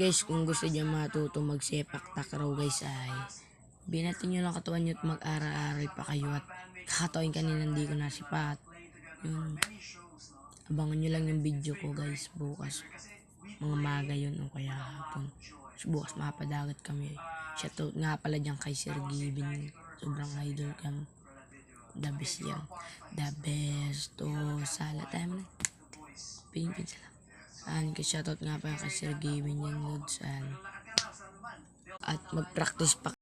Guys, kung gusto niyo matuto magsepak takraw guys ay binatin nyo lang katawan nyo at mag-ara-aral pa kayo at kakatawin kanina hindi ko nasipat. Yun. Abangan nyo lang yung video ko guys bukas. Mga maga yun o kaya hapon. So, bukas mapadagat kami. Shoutout nga pala dyan kay Sir Given. Sobrang idol kam. The best yan. The best. Sala tayo mo na. Pingpin sila. Shoutout nga pala kay Sir Given yan. Lods. At mag-practice pa